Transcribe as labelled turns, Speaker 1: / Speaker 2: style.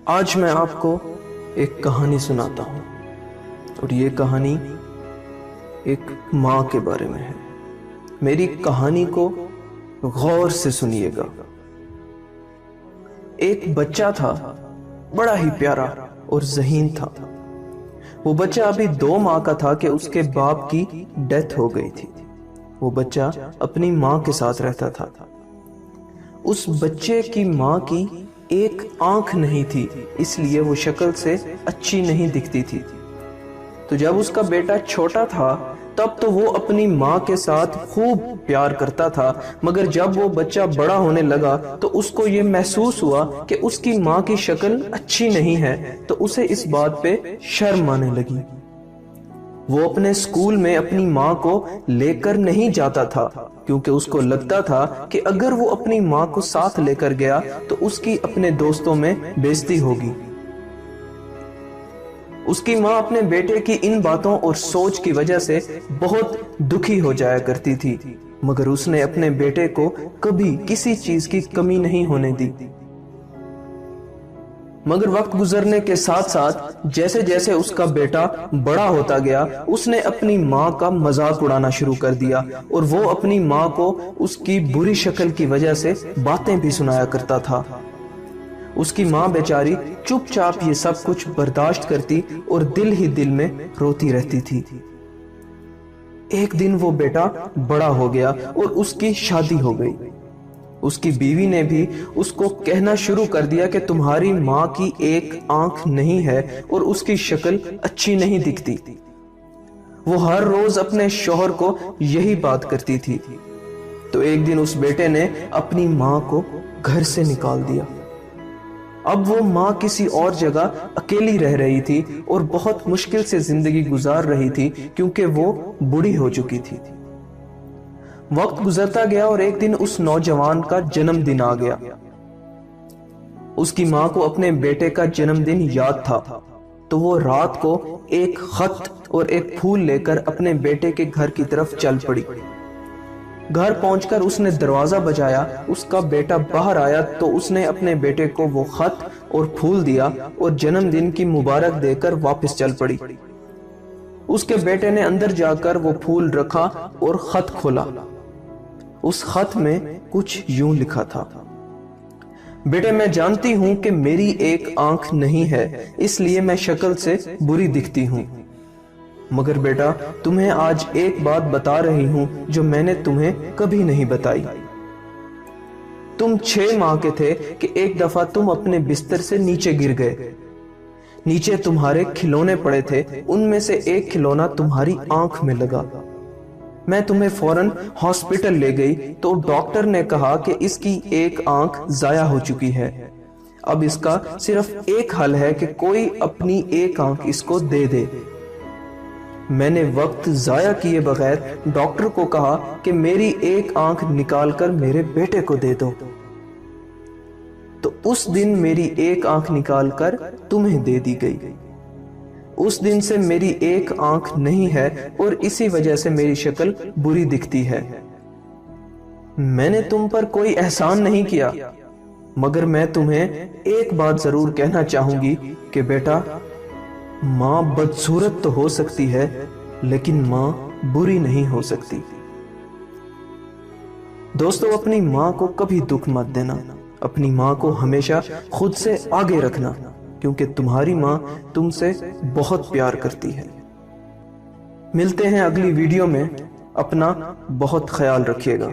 Speaker 1: آج میں آپ کو ایک کہانی سناتا ہوں، اور یہ کہانی ایک ماں کے بارے میں ہے۔ میری کہانی کو غور سے سنیے گا۔ ایک بچہ تھا، بڑا ہی پیارا اور ذہین تھا۔ وہ بچہ ابھی 2 ماہ کا تھا کہ اس کے باپ کی ڈیتھ ہو گئی تھی۔ وہ بچہ اپنی ماں کے ساتھ رہتا تھا۔ اس بچے کی ماں کی ایک آنکھ نہیں تھی، اس لیے وہ شکل سے اچھی نہیں دکھتی تھی۔ تو جب اس کا بیٹا چھوٹا تھا تب تو وہ اپنی ماں کے ساتھ خوب پیار کرتا تھا، مگر جب وہ بچہ بڑا ہونے لگا تو اس کو یہ محسوس ہوا کہ اس کی ماں کی شکل اچھی نہیں ہے، تو اسے اس بات پہ شرم آنے لگی۔ وہ اپنے اسکول میں اپنی ماں کو لے کر نہیں جاتا تھا، کیونکہ اس کو لگتا تھا کہ اگر وہ اپنی ماں کو ساتھ لے کر گیا تو اس کی اپنے دوستوں میں بے عزتی ہوگی۔ اس کی ماں اپنے بیٹے کی ان باتوں اور سوچ کی وجہ سے بہت دکھی ہو جایا کرتی تھی، مگر اس نے اپنے بیٹے کو کبھی کسی چیز کی کمی نہیں ہونے دی۔ مگر وقت گزرنے کے ساتھ ساتھ جیسے جیسے اس کا بیٹا بڑا ہوتا گیا، اس نے اپنی ماں کا مذاق اڑانا شروع کر دیا، اور وہ اپنی ماں کو اس کی بری شکل کی وجہ سے باتیں بھی سنایا کرتا تھا۔ اس کی ماں بیچاری چپ چاپ یہ سب کچھ برداشت کرتی اور دل ہی دل میں روتی رہتی تھی۔ ایک دن وہ بیٹا بڑا ہو گیا اور اس کی شادی ہو گئی۔ اس کی بیوی نے بھی اس کو کہنا شروع کر دیا کہ تمہاری ماں کی ایک آنکھ نہیں ہے اور اس کی شکل اچھی نہیں دکھتی۔ وہ ہر روز اپنے شوہر کو یہی بات کرتی تھی۔ تو ایک دن اس بیٹے نے اپنی ماں کو گھر سے نکال دیا۔ اب وہ ماں کسی اور جگہ اکیلی رہ رہی تھی اور بہت مشکل سے زندگی گزار رہی تھی، کیونکہ وہ بوڑھی ہو چکی تھی۔ وقت گزرتا گیا اور ایک دن اس نوجوان کا جنم دن آ گیا۔ اس کی ماں کو اپنے بیٹے کا جنم دن یاد تھا، تو وہ رات کو ایک خط اور ایک پھول لے کر اپنے بیٹے کے گھر کی طرف چل پڑی۔ گھر پہنچ کر اس نے دروازہ بجایا۔ اس کا بیٹا باہر آیا تو اس نے اپنے بیٹے کو وہ خط اور پھول دیا اور جنم دن کی مبارک دے کر واپس چل پڑی۔ اس کے بیٹے نے اندر جا کر وہ پھول رکھا اور خط کھولا۔ اس خط میں کچھ یوں لکھا تھا: بیٹے، میں جانتی ہوں کہ میری ایک آنکھ نہیں ہے، اس لیے میں شکل سے بری دکھتی ہوں، مگر بیٹا تمہیں آج ایک بات بتا رہی ہوں جو میں نے تمہیں کبھی نہیں بتائی۔ تم 6 ماہ کے تھے کہ ایک دفعہ تم اپنے بستر سے نیچے گر گئے۔ نیچے تمہارے کھلونے پڑے تھے، ان میں سے ایک کھلونا تمہاری آنکھ میں لگا۔ میں تمہیں فوراً ہاسپٹل لے گئی تو ڈاکٹر نے کہا کہ اس کی ایک آنکھ ضائع ہو چکی ہے۔ اب اس کا صرف ایک حل ہے کہ کوئی اپنی ایک آنکھ اس کو دے دے۔ میں نے وقت ضائع کیے بغیر ڈاکٹر کو کہا کہ میری ایک آنکھ نکال کر میرے بیٹے کو دے دو، تو اس دن میری ایک آنکھ نکال کر تمہیں دے دی گئی۔ اس دن سے میری ایک آنکھ نہیں ہے اور اسی وجہ سے میری شکل بری دکھتی ہے۔ میں نے تم پر کوئی احسان نہیں کیا، مگر میں تمہیں ایک بات ضرور کہنا چاہوں گی کہ بیٹا، ماں بدصورت تو ہو سکتی ہے لیکن ماں بری نہیں ہو سکتی۔ دوستو، اپنی ماں کو کبھی دکھ مت دینا، اپنی ماں کو ہمیشہ خود سے آگے رکھنا، کیونکہ تمہاری ماں تم سے بہت پیار کرتی ہے۔ ملتے ہیں اگلی ویڈیو میں، اپنا بہت خیال رکھیے گا۔